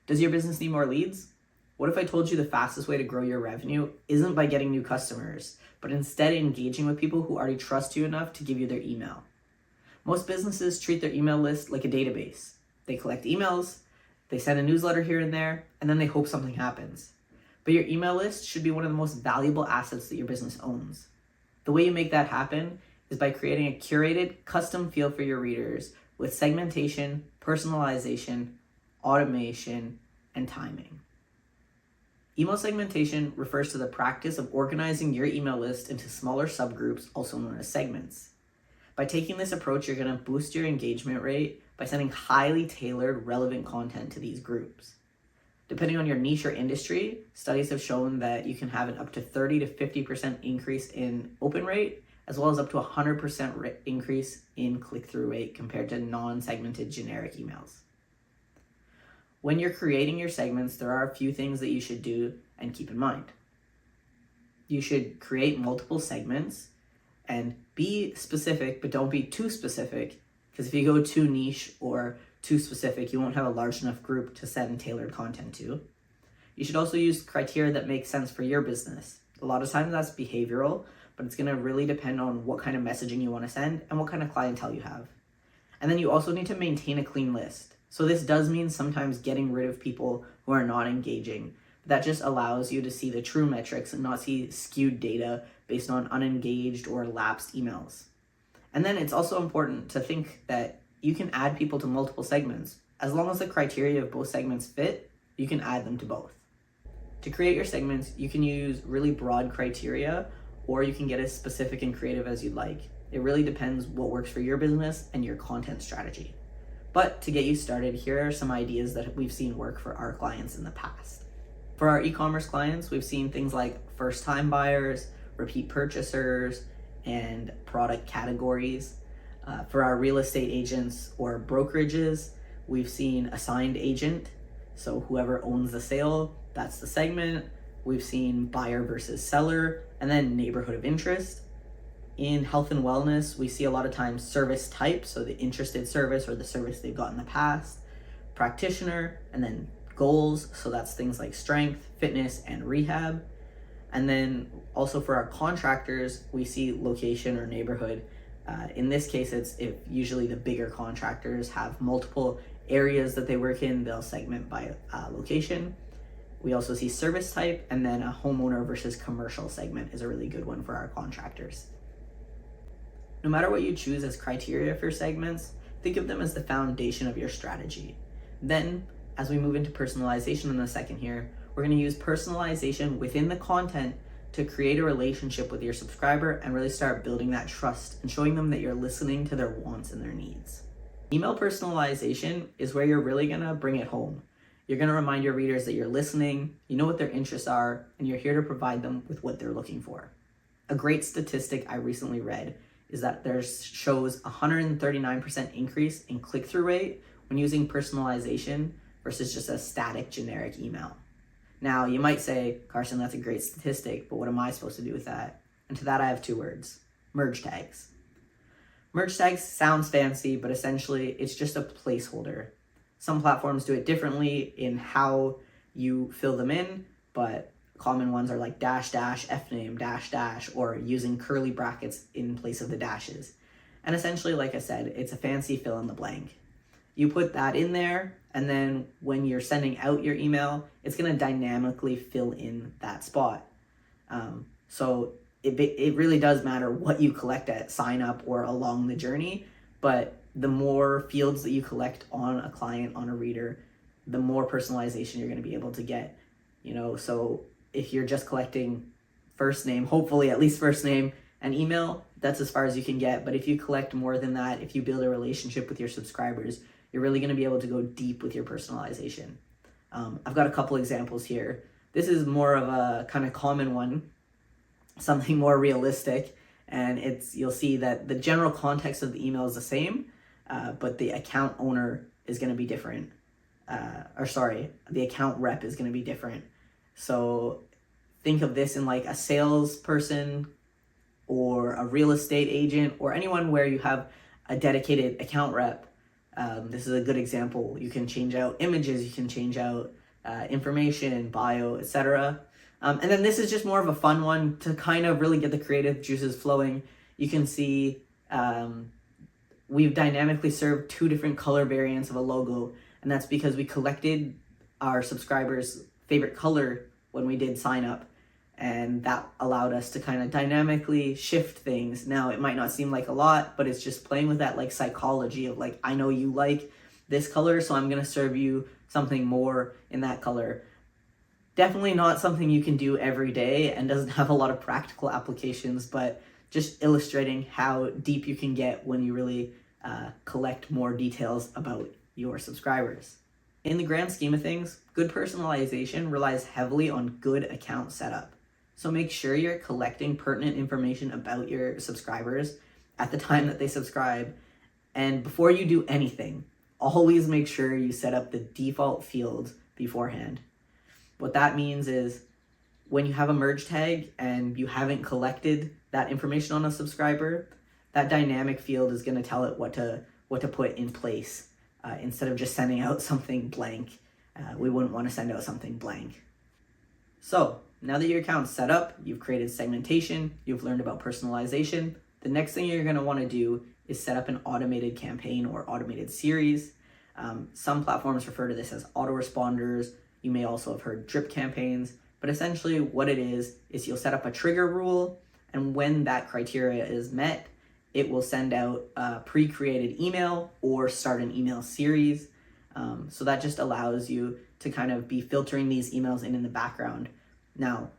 Does your business need more leads? What if I told you the fastest way to grow your revenue isn't by getting new customers, but instead engaging with people who already trust you enough to give you their email? Most businesses treat their email list like a database. They collect emails, they send a newsletter here and there, and then they hope something happens. But your email list should be one of the most valuable assets that your business owns. The way you make that happen is by creating a curated, custom feel for your readers with segmentation, personalization, automation, and timing. Email segmentation refers to the practice of organizing your email list into smaller subgroups, also known as segments. By taking this approach, you're going to boost your engagement rate by sending highly tailored, relevant content to these groups. Depending on your niche or industry, studies have shown that you can have an up to 30 to 50% increase in open rate, as well as up to 100% increase in click-through rate compared to non-segmented generic emails. When you're creating your segments, there are a few things that you should do and keep in mind. You should create multiple segments and be specific, but don't be too specific, because if you go too niche or too specific, you won't have a large enough group to send tailored content to. You should also use criteria that make sense for your business. A lot of times that's behavioral, but it's going to really depend on what kind of messaging you want to send and what kind of clientele you have. And then you also need to maintain a clean list. So this does mean sometimes getting rid of people who are not engaging. That just allows you to see the true metrics and not see skewed data based on unengaged or lapsed emails. And then it's also important to think that you can add people to multiple segments. As long as the criteria of both segments fit, you can add them to both. To create your segments, you can use really broad criteria, or you can get as specific and creative as you'd like. It really depends what works for your business and your content strategy. But to get you started, here are some ideas that we've seen work for our clients in the past. For our e-commerce clients, we've seen things like first-time buyers, repeat purchasers, and product categories. For our real estate agents or brokerages, we've seen assigned agent. So whoever owns the sale, that's the segment. We've seen buyer versus seller, and then neighborhood of interest. In health and wellness, we see a lot of times service type, so the interested service or the service they've got in the past, practitioner, and then goals, so that's things like strength, fitness, and rehab. And then also for our contractors, we see location or neighborhood. In this case, it's if usually the bigger contractors have multiple areas that they work in, they'll segment by location. We also see service type, and then a homeowner versus commercial segment is a really good one for our contractors. No matter what you choose as criteria for segments, think of them as the foundation of your strategy. Then, as we move into personalization in a second here, we're going to use personalization within the content to create a relationship with your subscriber and really start building that trust and showing them that you're listening to their wants and their needs. Email personalization is where you're really going to bring it home. You're going to remind your readers that you're listening, you know what their interests are, and you're here to provide them with what they're looking for. A great statistic I recently read is that there shows 139% increase in click-through rate when using personalization versus just a static generic email. Now, you might say, Carson, that's a great statistic, but what am I supposed to do with that? And to that, I have two words: merge tags. Merge tags sounds fancy, but essentially it's just a placeholder. Some platforms do it differently in how you fill them in, but common ones are like dash dash, fname, dash dash, or using curly brackets in place of the dashes. And essentially, like I said, it's a fancy fill in the blank. You put that in there, and then when you're sending out your email, it's going to dynamically fill in that spot. So it really does matter what you collect at sign up or along the journey, but the more fields that you collect on a client, on a reader, the more personalization you're going to be able to get. So if you're just collecting first name, hopefully at least first name and email, that's as far as you can get. But if you collect more than that, if you build a relationship with your subscribers, you're really going to be able to go deep with your personalization. I've got a couple examples here. This is more of a kind of common one, something more realistic, and you'll see that the general context of the email is the same, but the account owner is going to be different. The account rep is going to be different. So think of this in like a salesperson or a real estate agent or anyone where you have a dedicated account rep. This is a good example. You can change out images, you can change out information, bio, etc. And then this is just more of a fun one to kind of really get the creative juices flowing. You can see we've dynamically served 2 different color variants of a logo, and that's because we collected our subscribers' favorite color when we did sign up, and that allowed us to kind of dynamically shift things. Now, it might not seem like a lot, but it's just playing with that like psychology of like, I know you like this color, so I'm going to serve you something more in that color. Definitely not something you can do every day and doesn't have a lot of practical applications, but just illustrating how deep you can get when you really collect more details about your subscribers. In the grand scheme of things, good personalization relies heavily on good account setup. So make sure you're collecting pertinent information about your subscribers at the time that they subscribe. And before you do anything, always make sure you set up the default fields beforehand. What that means is when you have a merge tag and you haven't collected that information on a subscriber, that dynamic field is going to tell it what to put in place instead of just sending out something blank. We wouldn't want to send out something blank. So now that your account's set up, you've created segmentation, you've learned about personalization, the next thing you're going to want to do is set up an automated campaign or automated series. Some platforms refer to this as autoresponders. You may also have heard drip campaigns, but essentially what it is you'll set up a trigger rule, and when that criteria is met, it will send out a pre-created email or start an email series. So that just allows you to kind of be filtering these emails in the background. Now,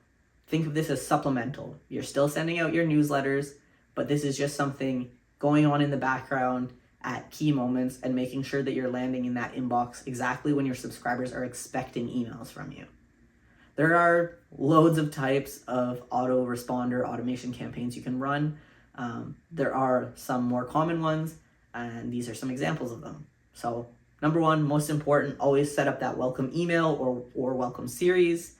think of this as supplemental. You're still sending out your newsletters, but this is just something going on in the background at key moments and making sure that you're landing in that inbox exactly when your subscribers are expecting emails from you. There are loads of types of autoresponder automation campaigns you can run. There are some more common ones, and these are some examples of them. So number one, most important, always set up that welcome email or welcome series.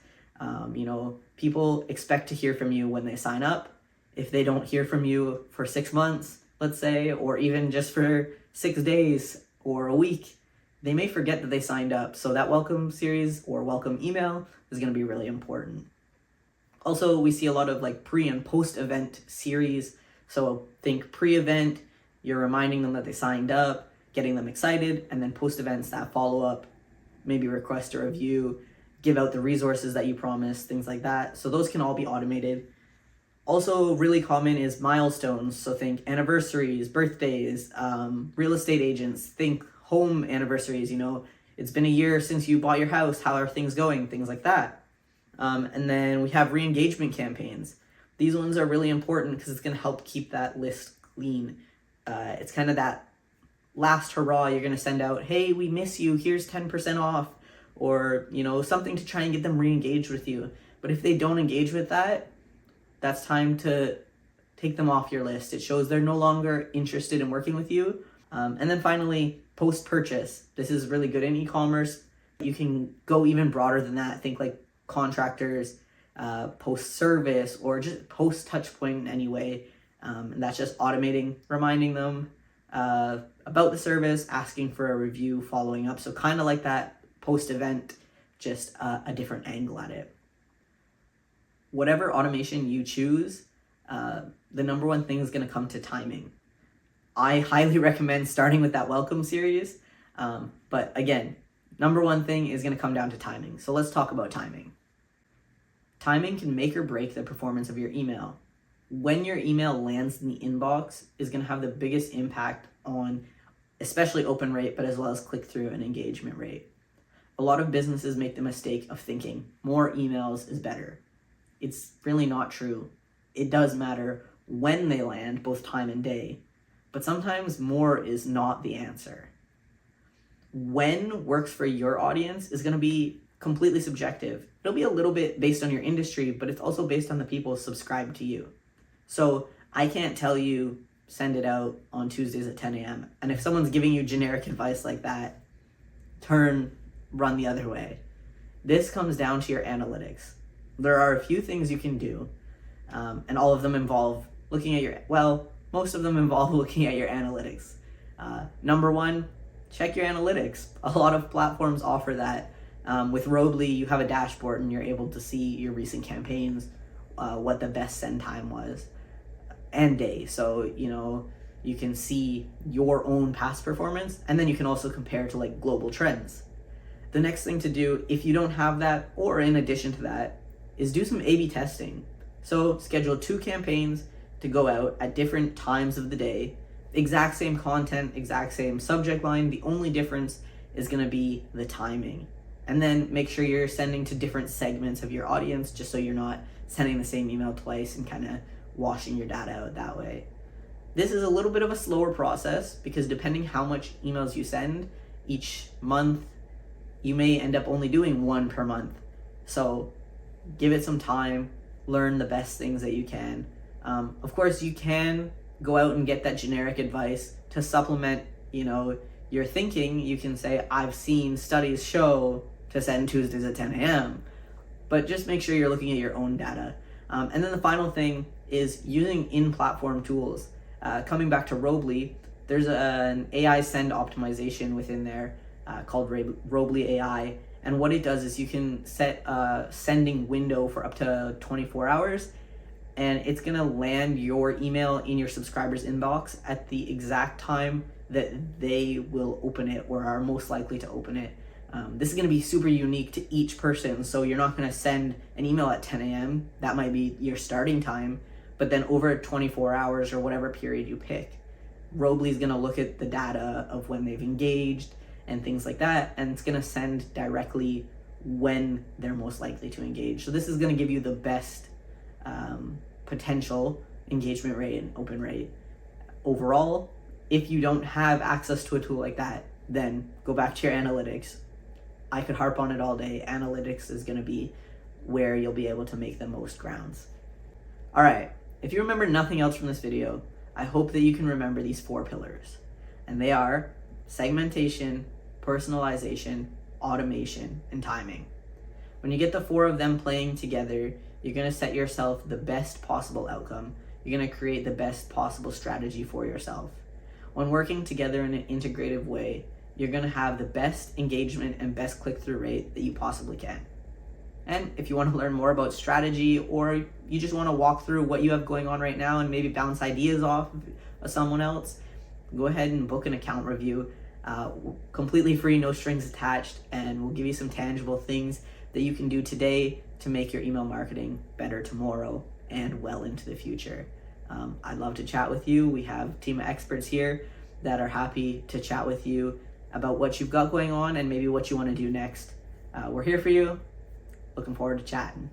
People expect to hear from you when they sign up. If they don't hear from you for 6 months, let's say, or even just for 6 days or a week, they may forget that they signed up. So that welcome series or welcome email is going to be really important. Also, we see a lot of like pre and post event series. So think pre-event, you're reminding them that they signed up, getting them excited, and then post events, that follow up, maybe request a review, give out the resources that you promised, things like that. So those can all be automated. Also really common is milestones. So think anniversaries, birthdays, real estate agents, think home anniversaries, it's been a year since you bought your house, how are things going, things like that. And then we have re-engagement campaigns. These ones are really important because it's going to help keep that list clean. It's kind of that last hurrah. You're going to send out, hey, we miss you, here's 10% off, or something to try and get them re-engaged with you. But if they don't engage with that, that's time to take them off your list. It shows they're no longer interested in working with you. And then finally, post-purchase. This is really good in e-commerce. You can go even broader than that. Think like contractors, post-service, or just post-touchpoint in any way. And that's just automating, reminding them about the service, asking for a review, following up. So kind of like that post-event, just a different angle at it. Whatever automation you choose, the number one thing is going to come to timing. I highly recommend starting with that welcome series. But again, number one thing is going to come down to timing. So let's talk about timing. Timing can make or break the performance of your email. When your email lands in the inbox is going to have the biggest impact on especially open rate, but as well as click-through and engagement rate. A lot of businesses make the mistake of thinking more emails is better. It's really not true. It does matter when they land, both time and day, but sometimes more is not the answer. When works for your audience is going to be completely subjective. It'll be a little bit based on your industry, but it's also based on the people subscribed to you. So I can't tell you send it out on Tuesdays at 10 a.m. And if someone's giving you generic advice like that, run the other way. This comes down to your analytics. There are a few things you can do, and all of them involve most of them involve looking at your analytics. Number one, check your analytics. A lot of platforms offer that. With Robly, you have a dashboard and you're able to see your recent campaigns, what the best send time was and day. So, you can see your own past performance, and then you can also compare to like global trends. The next thing to do, if you don't have that, or in addition to that, is do some A/B testing. So schedule 2 campaigns to go out at different times of the day, exact same content, exact same subject line. The only difference is going to be the timing. And then make sure you're sending to different segments of your audience, just so you're not sending the same email twice and kind of washing your data out that way. This is a little bit of a slower process because depending how much emails you send each month, you may end up only doing 1 per month. So give it some time, learn the best things that you can. Of course, you can go out and get that generic advice to supplement, your thinking. You can say, I've seen studies show to send Tuesdays at 10 a.m. But just make sure you're looking at your own data. And then the final thing is using in-platform tools. Coming back to Robly, there's an AI send optimization within there called Robly AI. And what it does is you can set a sending window for up to 24 hours, and it's gonna land your email in your subscribers' inbox at the exact time that they will open it or are most likely to open it. This is gonna be super unique to each person, so you're not gonna send an email at 10 a.m. That might be your starting time, but then over 24 hours or whatever period you pick, Robly is gonna look at the data of when they've engaged and things like that, and it's gonna send directly when they're most likely to engage. So this is gonna give you the best potential engagement rate and open rate. Overall, if you don't have access to a tool like that, then go back to your analytics. I could harp on it all day. Analytics is gonna be where you'll be able to make the most grounds. All right, if you remember nothing else from this video, I hope that you can remember these 4 pillars. And they are segmentation, personalization, automation, and timing. When you get the 4 of them playing together, you're gonna set yourself the best possible outcome. You're gonna create the best possible strategy for yourself. When working together in an integrative way, you're gonna have the best engagement and best click-through rate that you possibly can. And if you want to learn more about strategy, or you just want to walk through what you have going on right now and maybe bounce ideas off of someone else, go ahead and book an account review. Completely free, no strings attached, and we'll give you some tangible things that you can do today to make your email marketing better tomorrow and well into the future. I'd love to chat with you. We have a team of experts here that are happy to chat with you about what you've got going on and maybe what you want to do next. We're here for you. Looking forward to chatting.